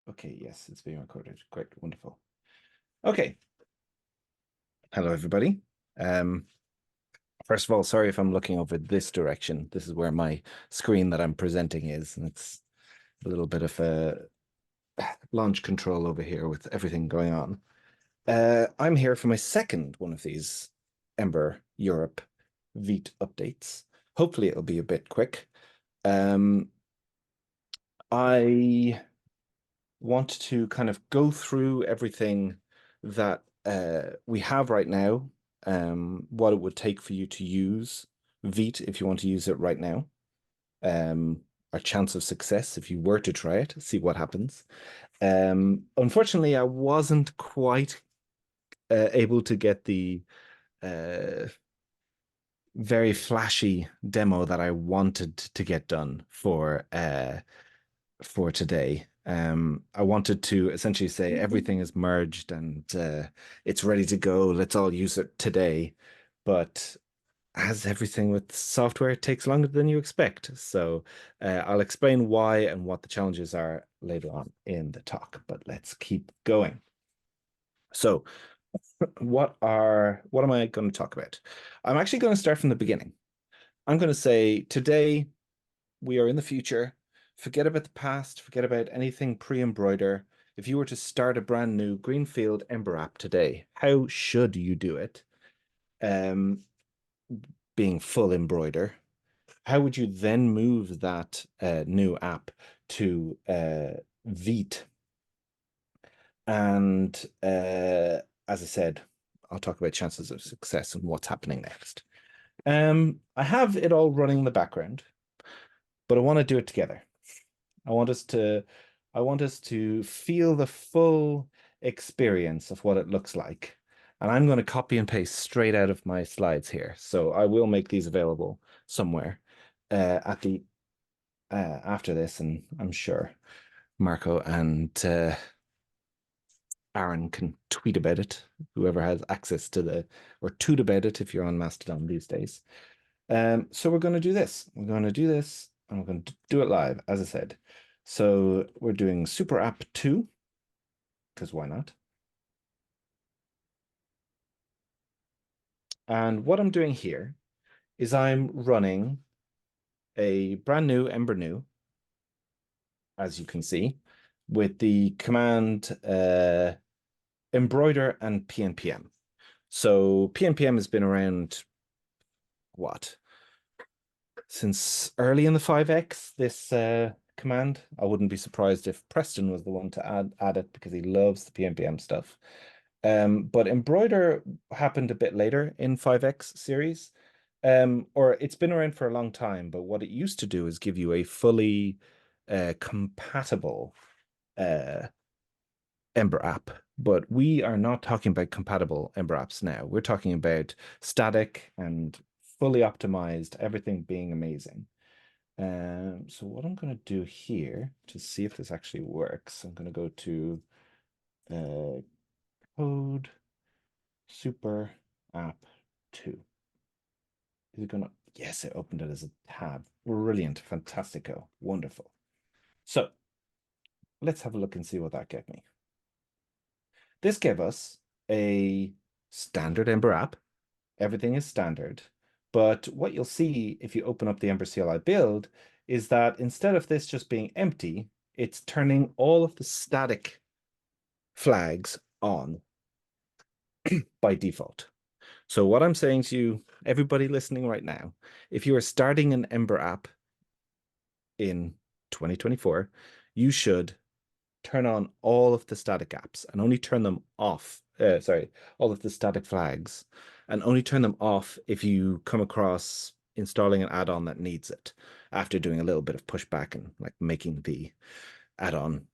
Okay, yes, it's being recorded. Great, wonderful. Okay. Hello, everybody. Um, First of all, sorry if I'm looking over this direction. This is where my screen that I'm presenting is, and it's a little bit of a launch control over here with everything going on. I'm here for my second one of these Ember Europe Vite updates. Hopefully it'll be a bit quick. I want to kind of go through everything that we have right now, what it would take for you to use Vite if you want to use it right now, our chance of success if you were to try it, see what happens. Unfortunately, I wasn't quite able to get the uh, very flashy demo that I wanted to get done for today. I wanted to essentially say everything is merged and it's ready to go. Let's all use it today. But as everything with software, it takes longer than you expect. So I'll explain why and what the challenges are later on in the talk. But let's keep going. So what am I going to talk about? I'm actually going to start from the beginning. I'm going to say today we are in the future. Forget about the past. Forget about anything pre-embroider. If you were to start a brand new Greenfield Ember app today, how should you do it? Being full embroider, how would you then move that new app to Vite? And as I said, I'll talk about chances of success and what's happening next. I have it all running in the background, but I want to do it together. I want us to feel the full experience of what it looks like. And I'm going to copy and paste straight out of my slides here. So I will make these available somewhere at the after this, and I'm sure Marco and Aaron can tweet about it, whoever has access to or toot about it if you're on Mastodon these days. So we're going to do this. We're going to do this, and we're going to do it live, as I said. So we're doing Super App 2, because why not? And what I'm doing here is I'm running a brand new Ember New, as you can see, with the command embroider and pnpm. So pnpm has been around, what, since early in the 5x, this command. I wouldn't be surprised if Preston was the one to add it because he loves the pnpm stuff. But embroider happened a bit later in 5x series. Or it's been around for a long time, but what it used to do is give you a fully compatible Ember app. But we are not talking about compatible Ember apps now. We're talking about static and fully optimized, everything being amazing. So what I'm going to do here to see if this actually works, I'm going to go to code super app 2. Is it gonna? Yes, it opened it as a tab. Brilliant, fantastico, wonderful. So let's have a look and see what that gave me. This gave us a standard Ember app. Everything is standard. But what you'll see if you open up the Ember CLI build is that instead of this just being empty, it's turning all of the static flags on by default. So what I'm saying to you, everybody listening right now, if you are starting an Ember app in 2024, you should turn on all of the static apps and only turn them off. All of the static flags, and only turn them off if you come across installing an add-on that needs it after doing a little bit of pushback and like making the add-on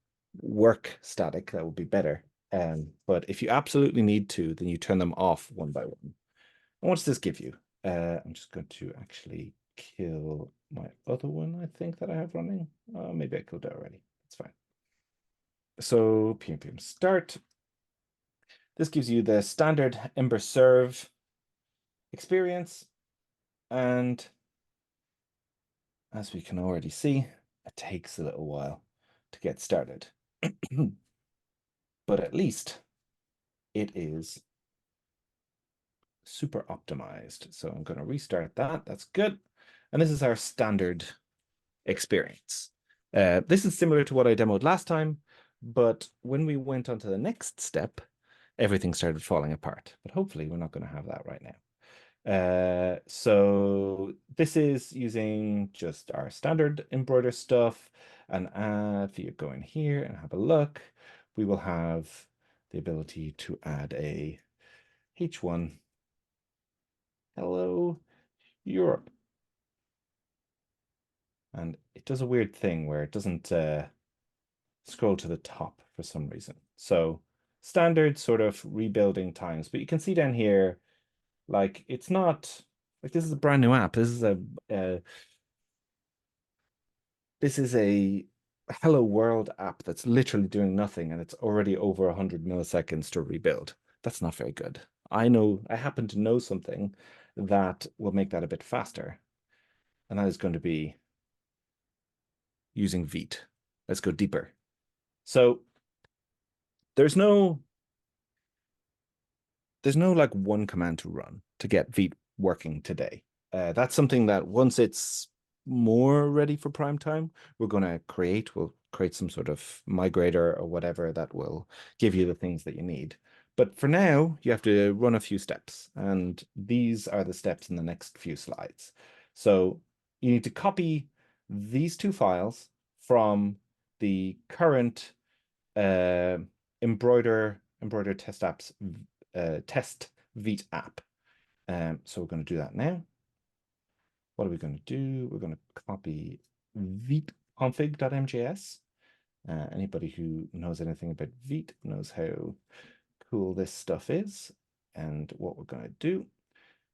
work static. That would be better. But if you absolutely need to, then you turn them off one by one. And what does this give you? I'm just going to actually kill my other one, I think, that I have running. Maybe I killed it already. That's fine. So pnpm start. This gives you the standard Ember serve experience. And as we can already see, it takes a little while to get started. But at least it is super optimized. So I'm going to restart that. That's good. And this is our standard experience. This is similar to what I demoed last time, but when we went on to the next step, everything started falling apart. But hopefully we're not going to have that right now. So this is using just our standard embroider stuff. And if you go in here and have a look, we will have the ability to add a H1. Hello, Europe. And it does a weird thing where it doesn't scroll to the top for some reason. So standard sort of rebuilding times, but you can see down here, like it's not like this is a brand new app. This is a Hello World app that's literally doing nothing, and it's already over 100 milliseconds to rebuild. That's not very good. I happen to know something that will make that a bit faster, and that is going to be using Vite. Let's go deeper. So there's no like one command to run to get Vite working today. That's something that once it's more ready for prime time, we'll create some sort of migrator or whatever that will give you the things that you need. But for now, you have to run a few steps, and these are the steps in the next few slides. So you need to copy these two files from the current Embroider test apps test Vite app. So we're going to do that now. What are we going to do? We're going to copy Vite config.mjs. Anybody who knows anything about Vite knows how cool this stuff is. And what we're going to do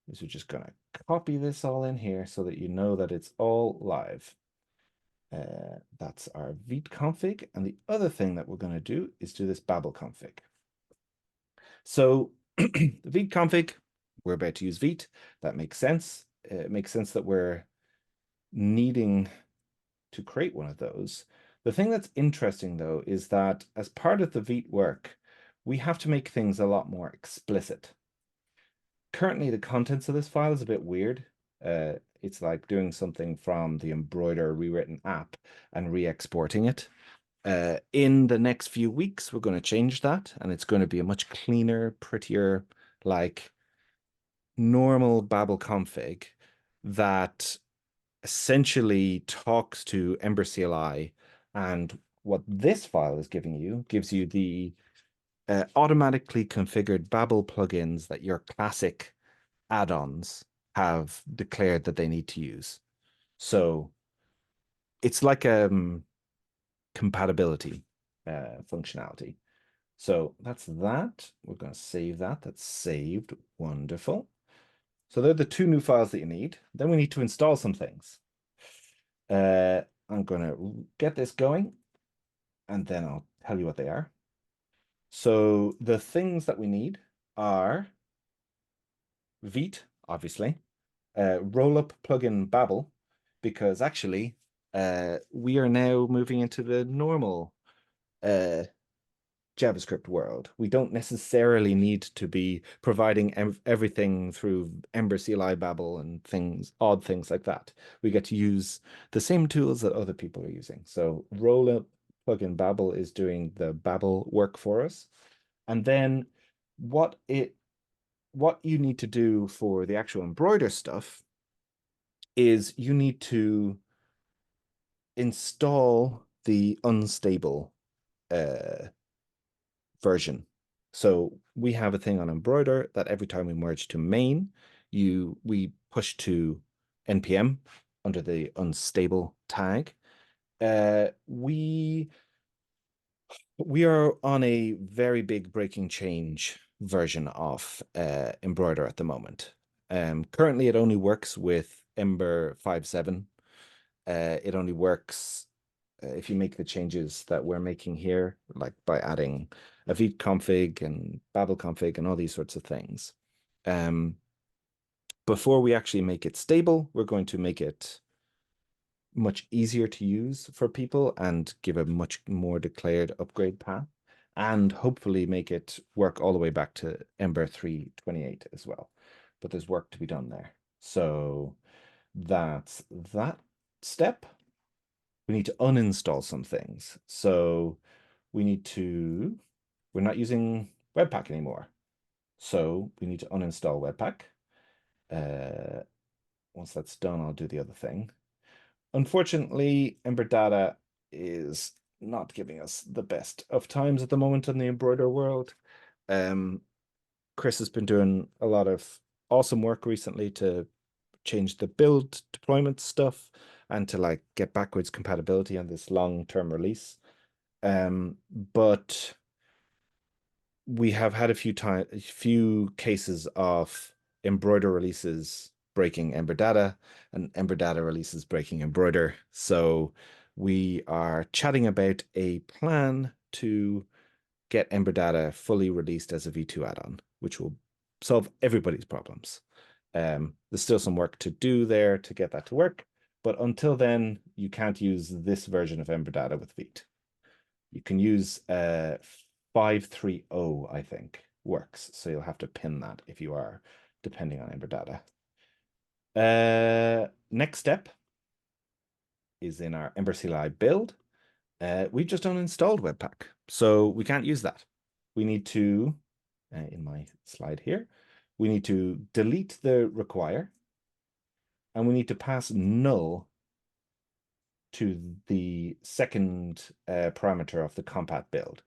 is we're just going to copy this all in here so that you know that it's all live. That's our Vite config. And the other thing that we're going to do is do this Babel config. So the Vite config, we're about to use Vite. That makes sense. It makes sense that we're needing to create one of those. The thing that's interesting, though, is that as part of the Vite work, we have to make things a lot more explicit. Currently, the contents of this file is a bit weird. It's like doing something from the Embroider rewritten app and re-exporting it. In the next few weeks, we're going to change that, and it's going to be a much cleaner, prettier, like normal Babel config that essentially talks to Ember CLI, and what this file is giving you gives you the automatically configured Babel plugins that your classic add-ons have declared that they need to use. So it's like a compatibility functionality. So that's that. We're going to save that. That's saved. Wonderful. So they're the two new files that you need. Then we need to install some things. I'm going to get this going, and then I'll tell you what they are. So the things that we need are Vite, obviously, rollup plugin Babel, because actually we are now moving into the normal JavaScript world. We don't necessarily need to be providing everything through Ember CLI Babel and odd things like that. We get to use the same tools that other people are using. So Rollup plugin Babel is doing the Babel work for us. And then what you need to do for the actual embroider stuff is you need to install the unstable version. So we have a thing on Embroider that every time we merge to main, we push to npm under the unstable tag. We are on a very big breaking change version of Embroider at the moment. Currently, it only works with Ember 5.7. It only works if you make the changes that we're making here, like by adding a Vite config and Babel config and all these sorts of things. Before we actually make it stable, we're going to make it much easier to use for people and give a much more declared upgrade path, and hopefully make it work all the way back to Ember 3.28 as well. But there's work to be done there. So that's that step. We need to uninstall some things. So we need to, we're not using Webpack anymore. So we need to uninstall Webpack. Once that's done, I'll do the other thing. Unfortunately, Ember Data is not giving us the best of times at the moment in the Embroider world. Chris has been doing a lot of awesome work recently to change the build deployment stuff and to like get backwards compatibility on this long-term release. But we have had a few cases of Embroider releases breaking Ember Data and Ember Data releases breaking Embroider. So we are chatting about a plan to get Ember Data fully released as a V2 add-on, which will solve everybody's problems. There's still some work to do there to get that to work, but until then, you can't use this version of Ember Data with Vite. You can use 5.3.0, I think, works. So you'll have to pin that if you are depending on Ember Data. Next step is in our Ember CLI build. We've just uninstalled Webpack, so we can't use that. We need to, in my slide here, we need to delete the require, and we need to pass null to the second parameter of the compat build.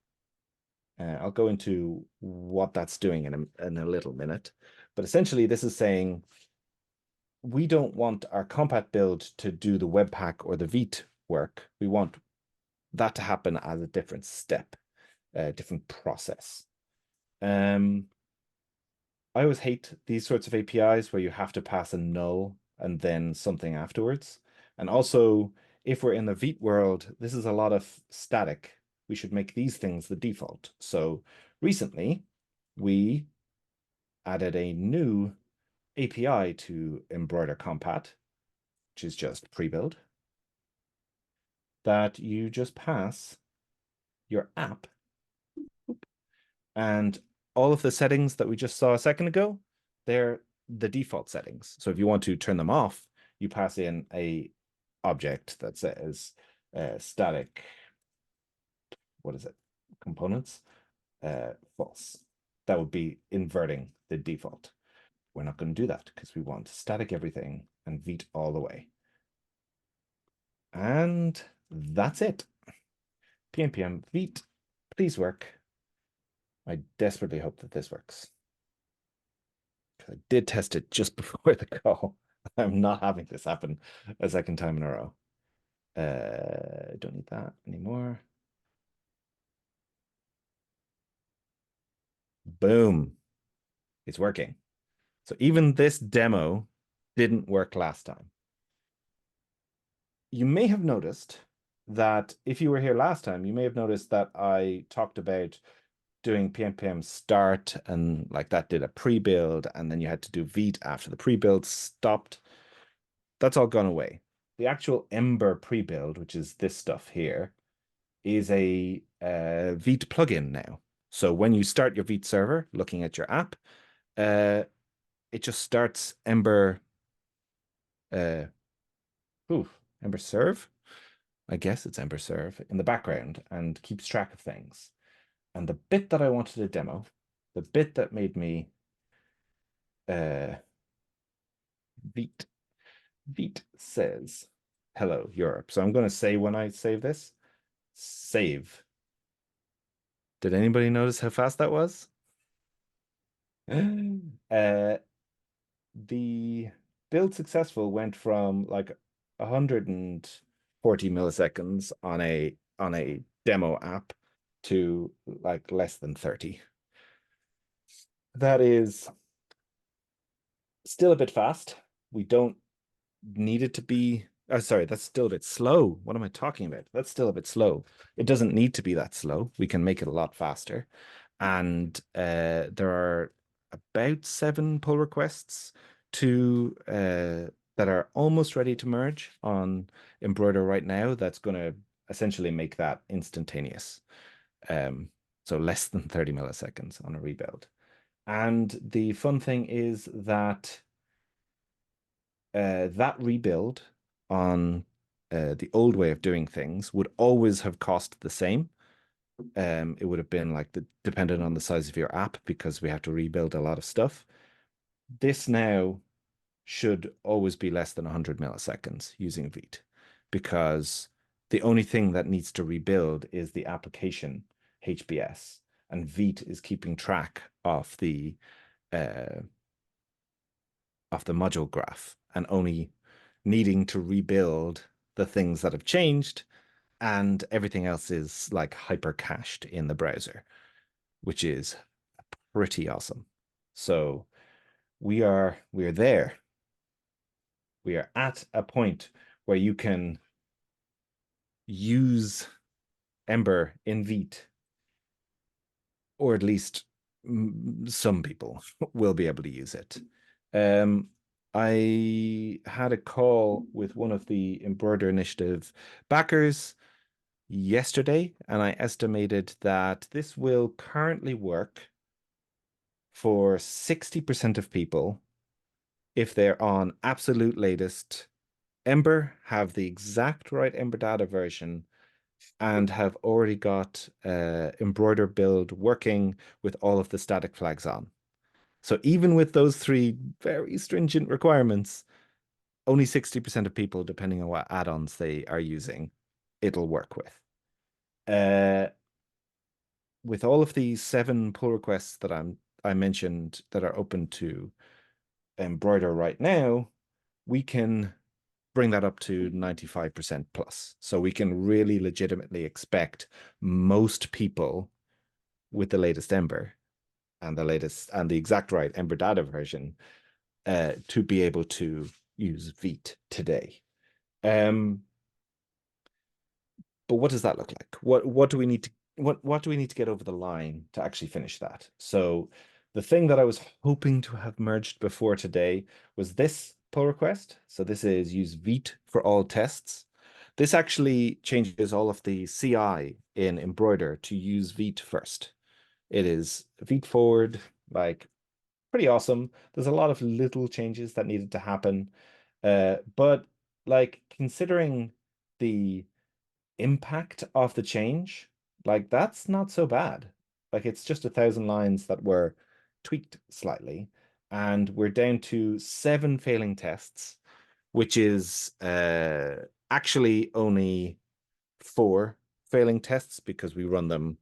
I'll go into what that's doing in a little minute, but essentially this is saying we don't want our compat build to do the Webpack or the Vite work. We want that to happen as a different step, a different process. I always hate these sorts of APIs where you have to pass a null and then something afterwards. And also, if we're in the Vite world, this is a lot of static. We should make these things the default. So recently, we added a new API to Embroider Compat, which is just pre-build, that you just pass your app and all of the settings that we just saw a second ago, they're the default settings. So if you want to turn them off, you pass in a object that says static, what is it? Components, false. That would be inverting the default. We're not going to do that because we want static everything and Vite all the way. And that's it. PNPM Vite, please work. I desperately hope that this works. I did test it just before the call. I'm not having this happen a second time in a row. Don't need that anymore. Boom. It's working. So even this demo didn't work last time. You may have noticed that if you were here last time, you may have noticed that I talked about doing PNPM start and like that did a pre-build and then you had to do Vite after the pre-build stopped. That's all gone away. The actual Ember pre-build, which is this stuff here, is a Vite plugin now. So when you start your Vite server, looking at your app, it just starts Ember, Ember Serve. I guess it's Ember Serve in the background and keeps track of things. And the bit that I wanted to demo, the bit that made me Vite says, hello, Europe. So I'm going to say when I save this, save. Did anybody notice how fast that was? The build successful went from like 140 milliseconds on a demo app to like less than 30. That is still a bit fast. We don't need it to be. Oh, sorry, that's still a bit slow. What am I talking about? That's still a bit slow. It doesn't need to be that slow. We can make it a lot faster. And there are about 7 pull requests to that are almost ready to merge on Embroider right now. That's going to essentially make that instantaneous. So less than 30 milliseconds on a rebuild. And the fun thing is that that rebuild on the old way of doing things would always have cost the same. It would have been like dependent on the size of your app because we have to rebuild a lot of stuff. This now should always be less than 100 milliseconds using Vite because the only thing that needs to rebuild is the application HBS, and Vite is keeping track uh, of the module graph and only needing to rebuild the things that have changed, and everything else is like hyper cached in the browser, which is pretty awesome. So we are there. We are at a point where you can use Ember in Vite, or at least some people will be able to use it. I had a call with one of the Embroider Initiative backers yesterday, and I estimated that this will currently work for 60% of people if they're on absolute latest Ember, have the exact right Ember data version, and have already got Embroider build working with all of the static flags on. So even with those three very stringent requirements, only 60% of people, depending on what add-ons they are using, it'll work with. With all of these 7 pull requests that I mentioned that are open to Embroider right now, we can bring that up to 95% plus. So we can really legitimately expect most people with the latest Ember and the exact right Ember data version to be able to use Vite today. But what does that look like? What do we need to get over the line to actually finish that? So the thing that I was hoping to have merged before today was this pull request. So this is use Vite for all tests. This actually changes all of the CI in Embroider to use Vite first. It is Vite forward, like pretty awesome. There's a lot of little changes that needed to happen. But like considering the impact of the change, like that's not so bad. Like it's just 1,000 lines that were tweaked slightly, and we're down to 7 failing tests, which is actually only 4 failing tests because we run them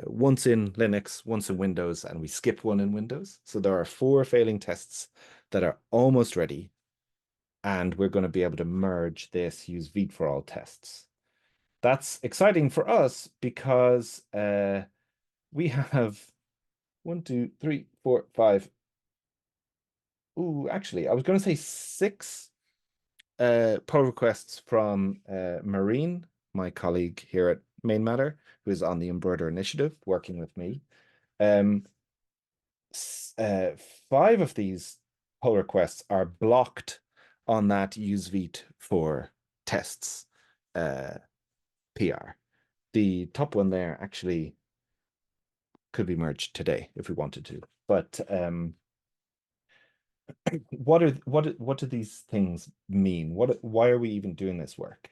once in Linux, once in Windows, and we skip one in Windows. So there are 4 failing tests that are almost ready, and we're going to be able to merge this, use Vite for all tests. That's exciting for us because we have 1, 2, 3, 4, 5. Ooh, actually, I was going to say 6 pull requests from Marine, my colleague here at Mainmatter, who is on the Embroider Initiative working with me. Um, 5 of these pull requests are blocked on that use Vite for tests PR. The top one there actually could be merged today if we wanted to. But what do these things mean? Why are we even doing this work?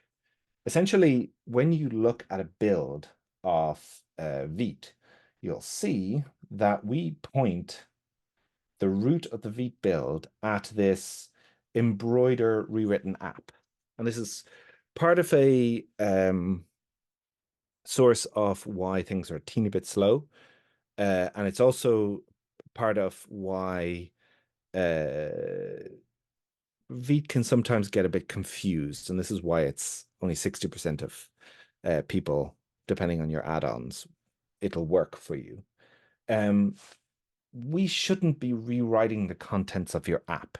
Essentially, when you look at a build of Vite, you'll see that we point the root of the Vite build at this Embroider rewritten app. And this is part of a source of why things are a teeny bit slow. And it's also part of why Vite can sometimes get a bit confused. And this is why it's only 60% of people, depending on your add-ons, it'll work for you. We shouldn't be rewriting the contents of your app.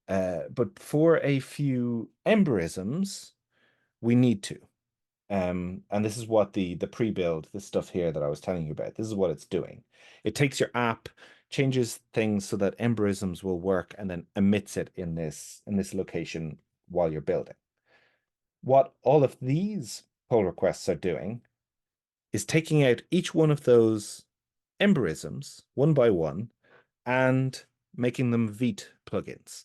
But for a few Emberisms, we need to. And this is what the pre-build, this stuff here that I was telling you about, this is what it's doing. It takes your app, changes things so that emborisms will work and then emits it in this location while you're building. What all of these pull requests are doing is taking out each one of those emborisms one by one and making them Vite plugins,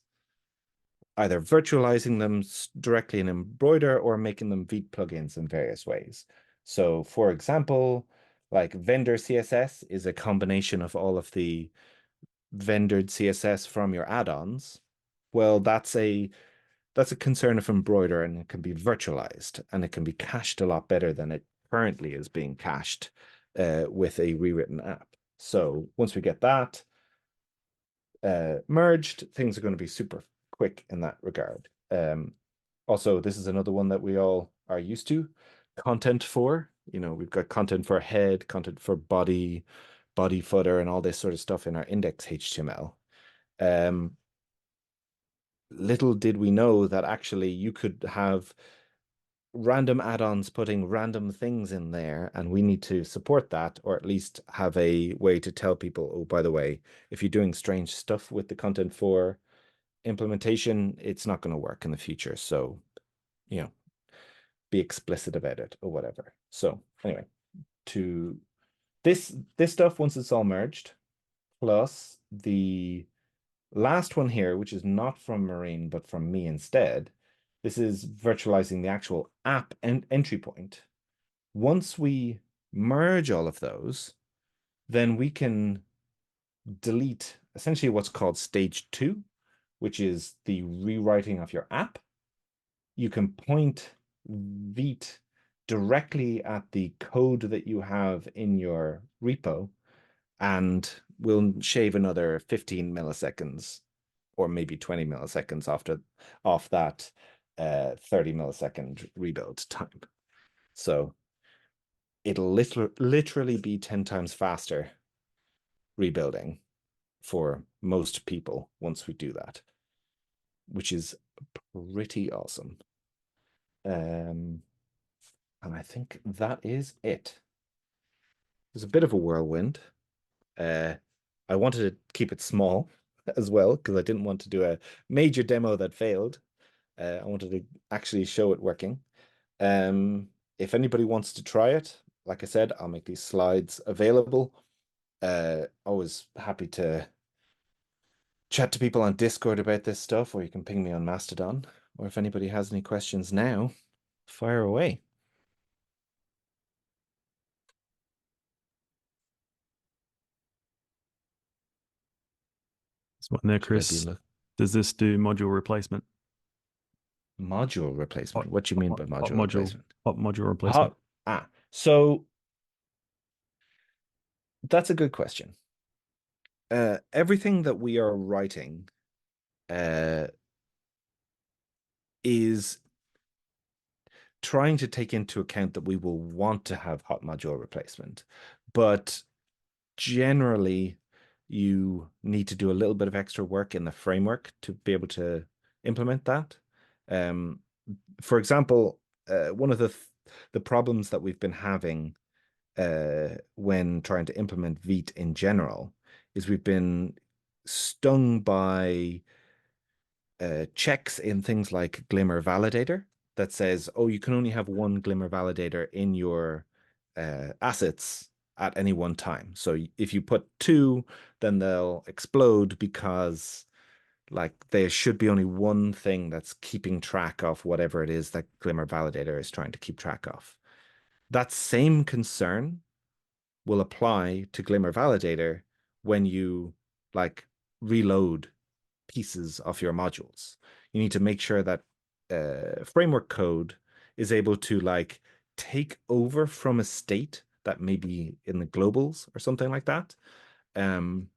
either virtualizing them directly in Embroider or making them Vite plugins in various ways. So, for example, like vendor CSS is a combination of all of the vendored CSS from your add-ons. Well, that's a concern of Embroider, and it can be virtualized and it can be cached a lot better than it currently is being cached with a rewritten app. So once we get that merged, things are going to be super quick in that regard. Also, this is another one that we all are used to. Content for, we've got content for head, content for body, body footer, and all this sort of stuff in our index HTML. Little did we know that actually you could have random add-ons putting random things in there, and we need to support that, or at least have a way to tell people, oh, by the way, if you're doing strange stuff with the content for implementation, it's not going to work in the future. So, be explicit about it or whatever. So anyway, to this stuff, once it's all merged, plus the last one here, which is not from Marine, but from me instead, this is virtualizing the actual app and entry point. Once we merge all of those, then we can delete essentially what's called stage 2, which is the rewriting of your app. You can point Vite directly at the code that you have in your repo, and we'll shave another 15 milliseconds or maybe 20 milliseconds off that 30 millisecond rebuild time. So it'll literally be 10 times faster rebuilding for most people once we do that, which is pretty awesome. And I think that is it. There's a bit of a whirlwind. I wanted to keep it small as well because I didn't want to do a major demo that failed. I wanted to actually show it working. If anybody wants to try it, like I said, I'll make these slides available. Always happy to chat to people on Discord about this stuff, or you can ping me on Mastodon. Or if anybody has any questions now, fire away. It's one there, Chris. Does this do module replacement? Module replacement? What do you mean by module replacement? Hot module replacement. So that's a good question. Everything that we are writing is trying to take into account that we will want to have hot module replacement, but generally you need to do a little bit of extra work in the framework to be able to implement that. For example, one of the problems that we've been having when trying to implement Vite in general is we've been stung by checks in things like Glimmer Validator that says, oh, you can only have one Glimmer Validator in your assets at any one time. So if you put 2, then they'll explode because like there should be only one thing that's keeping track of whatever it is that Glimmer Validator is trying to keep track of. That same concern will apply to Glimmer Validator when you like reload pieces of your modules. You need to make sure that framework code is able to like take over from a state that may be in the globals or something like that, and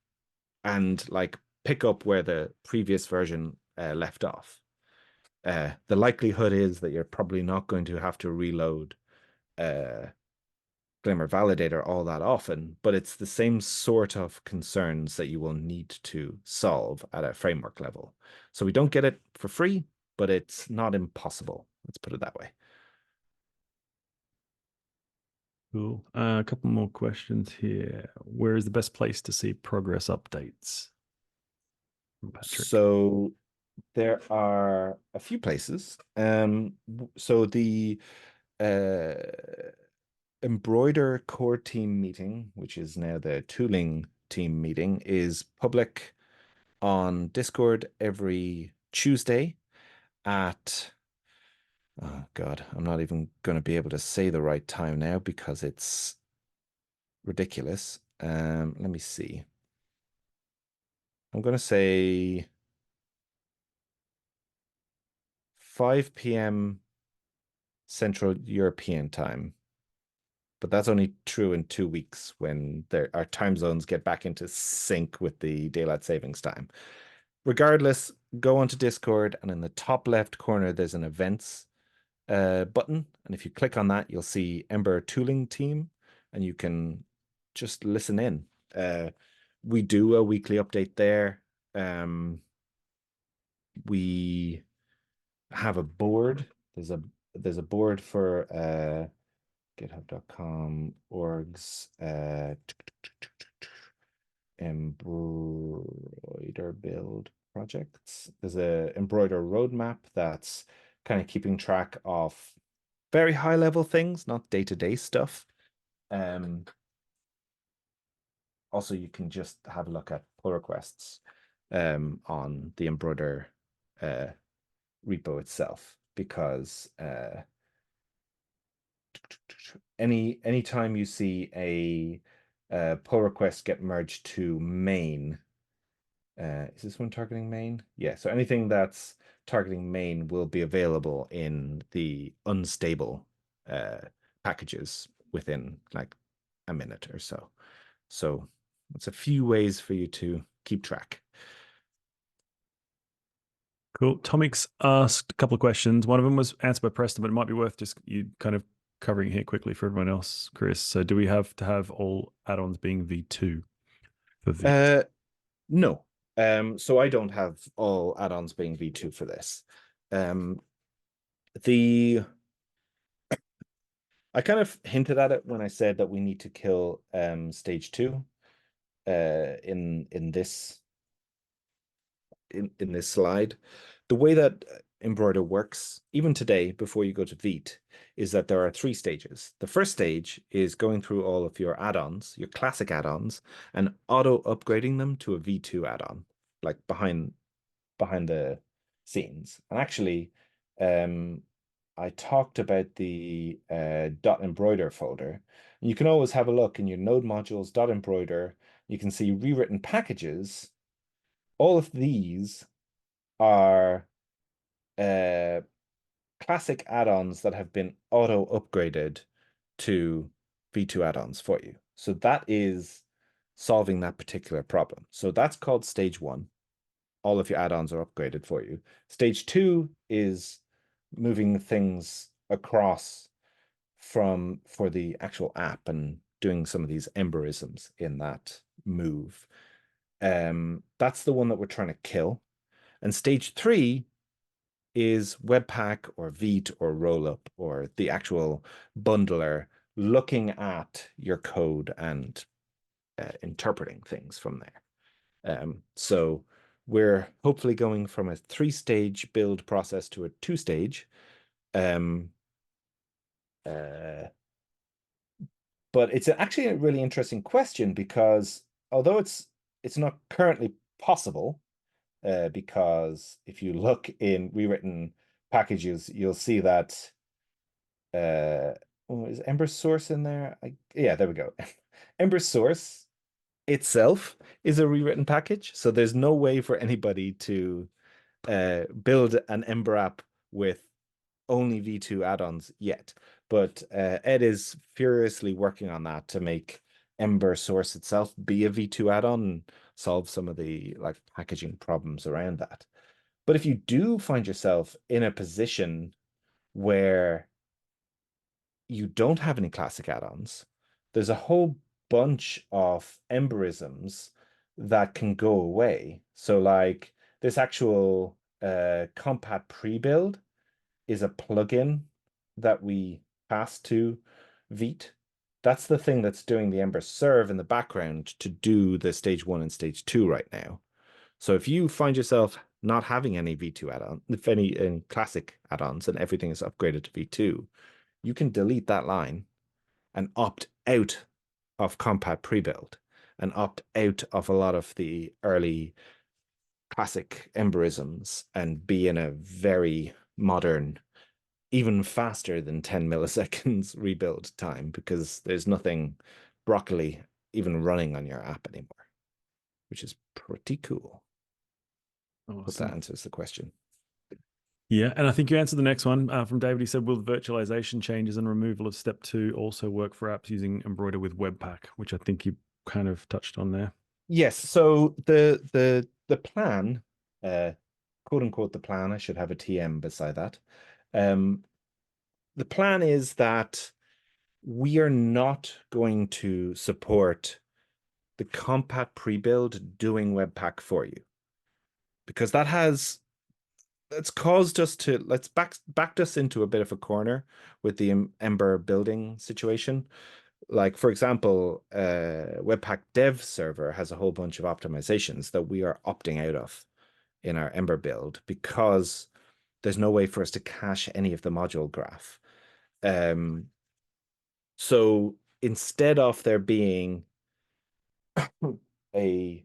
like pick up where the previous version left off. The likelihood is that you're probably not going to have to reload Glimmer Validator all that often, but it's the same sort of concerns that you will need to solve at a framework level. So we don't get it for free, but it's not impossible. Let's put it that way. Cool. A couple more questions here. Where is the best place to see progress updates from Patrick? So there are a few places. So the uh, Embroider core team meeting, which is now the tooling team meeting, is public on Discord every Tuesday at, oh God, I'm not even going to be able to say the right time now because it's ridiculous. Let me see. I'm going to say 5 p.m. Central European time, but that's only true in 2 weeks when our time zones get back into sync with the daylight savings time. Regardless, go onto Discord, and in the top left corner, there's an events button. And if you click on that, you'll see Ember Tooling Team, and you can just listen in. We do a weekly update there. We have a board. There's a board for github.com orgs embroider build projects. There's a embroider roadmap that's kind of keeping track of very high level things, not day-to-day stuff. Also, you can just have a look at pull requests on the embroider repo itself, because anytime you see a pull request get merged to main, is this one targeting main? Yeah, so anything that's targeting main will be available in the unstable packages within like a minute or so. So it's a few ways for you to keep track. Cool. Tomix asked a couple of questions. One of them was answered by Preston, but it might be worth just you kind of covering here quickly for everyone else, Chris. So do we have to have all add-ons being V2 for Vite? No. So I don't have all add-ons being V2 for this. The I kind of hinted at it when I said that we need to kill stage 2 in this slide. The way that Embroider works, even today, before you go to Vite, is that there are 3 stages. The first stage is going through all of your add-ons, your classic add-ons, and auto upgrading them to a V2 add-on, like behind the scenes. And actually, I talked about the .embroider folder. And you can always have a look in your node modules, .embroider. You can see rewritten packages. All of these are classic add-ons that have been auto upgraded to V2 add-ons for you. So that is solving that particular problem. So that's called stage 1. All of your add-ons are upgraded for you. Stage 2 is moving things across for the actual app and doing some of these emberisms in that move. That's the one that we're trying to kill. And stage 3 is Webpack or Vite or Rollup or the actual bundler looking at your code and interpreting things from there. So we're hopefully going from a 3-stage build process to a 2-stage. But it's actually a really interesting question, because although it's not currently possible, because if you look in rewritten packages, you'll see that is Ember source in there? Yeah, there we go. Ember source itself is a rewritten package, so there's no way for anybody to build an Ember app with only V2 add-ons yet. But Ed is furiously working on that to make Ember source itself be a V2 add-on and solve some of the like packaging problems around that. But if you do find yourself in a position where you don't have any classic add-ons, there's a whole bunch of emberisms that can go away. So like this actual compat pre-build is a plugin that we pass to Vite That's the thing that's doing the Ember serve in the background to do the stage 1 and stage 2 right now. So if you find yourself not having any V2 add-on, if any classic add-ons and everything is upgraded to V2, you can delete that line and opt out of Compat pre-build and opt out of a lot of the early classic Emberisms and be in a very modern, even faster than 10 milliseconds rebuild time because there's nothing broccoli even running on your app anymore, which is pretty cool. Hope that Awesome. answers the question. Yeah, and I think you answered the next one from David. He said, "Will the virtualization changes and removal of step 2 also work for apps using Embroider with Webpack?" Which I think you kind of touched on there. Yes, so the plan, quote unquote the plan, I should have a TM beside that. Um, the plan is that we are not going to support the Compat pre-build doing Webpack for you because that's caused us to let's backed us into a bit of a corner with the Ember building situation. Like for example, Webpack dev server has a whole bunch of optimizations that we are opting out of in our Ember build because there's no way for us to cache any of the module graph. Um, so instead of there being a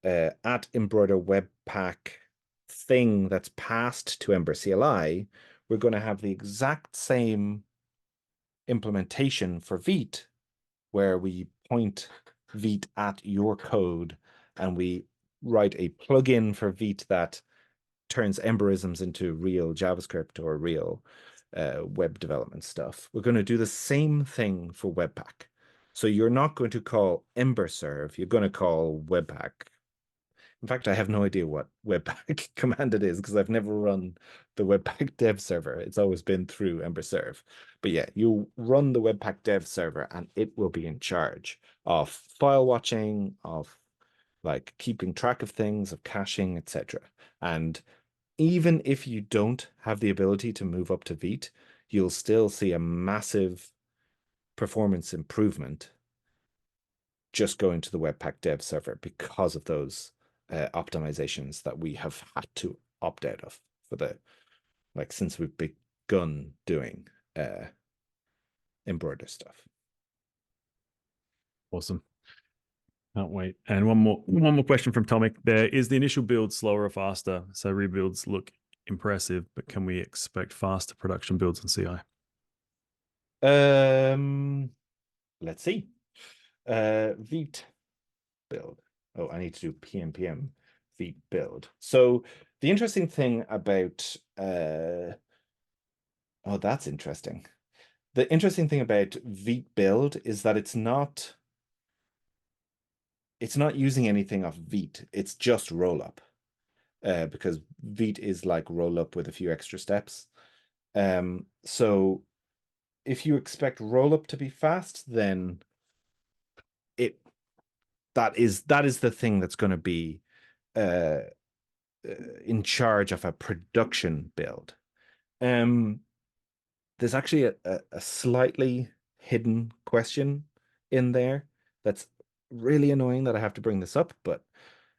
at Embroider Webpack thing that's passed to Ember CLI, we're going to have the exact same implementation for Vite, where we point Vite at your code and we write a plugin for Vite that turns Emberisms into real JavaScript or real web development stuff. We're going to do the same thing for Webpack. So you're not going to call Ember serve, you're going to call Webpack. In fact, I have no idea what Webpack command it is because I've never run the Webpack dev server. It's always been through Ember serve. But yeah, you run the Webpack dev server and it will be in charge of file watching, of like keeping track of things, of caching, etc. And even if you don't have the ability to move up to Vite, you'll still see a massive performance improvement just going to the Webpack dev server because of those optimizations that we have had to opt out of for the like since we've begun doing embroider stuff. Awesome. Can't wait. And one more question from Tomic. There is the initial build slower or faster. So rebuilds look impressive, but can we expect faster production builds in CI? Let's see. Vite build. Oh, I need to do PNPM Vite build. So the interesting thing about oh, that's interesting. The interesting thing about Vite build is that it's not using anything off Vite. It's just rollup. Because Vite is like rollup with a few extra steps. So if you expect rollup to be fast, then it that is the thing that's going to be uh, in charge of a production build. There's actually a slightly hidden question in there that's really annoying that I have to bring this up, but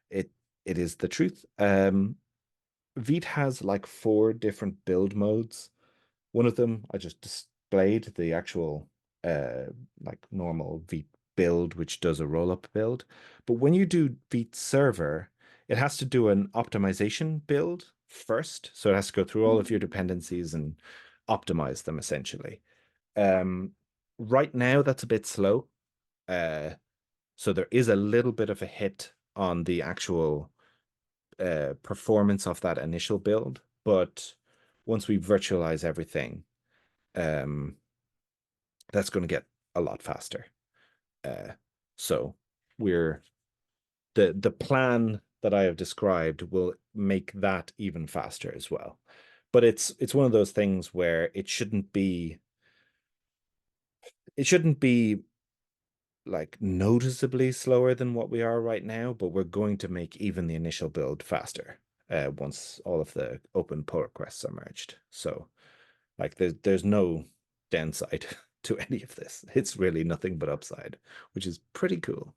it it is the truth. Vite has like 4 different build modes. One of them I just displayed the actual uh like normal Vite build, which does a roll-up build. But when you do Vite server, it has to do an optimization build first. So it has to go through all of your dependencies and optimize them essentially. Um, right now that's a bit slow. Uh, so there is a little bit of a hit on the actual performance of that initial build, but once we virtualize everything, um, that's going to get a lot faster. Uh, so we're the plan that I have described will make that even faster as well. But it's one of those things where it shouldn't be like noticeably slower than what we are right now, but we're going to make even the initial build faster once all of the open pull requests are merged. So like there's no downside to any of this. It's really nothing but upside, which is pretty cool.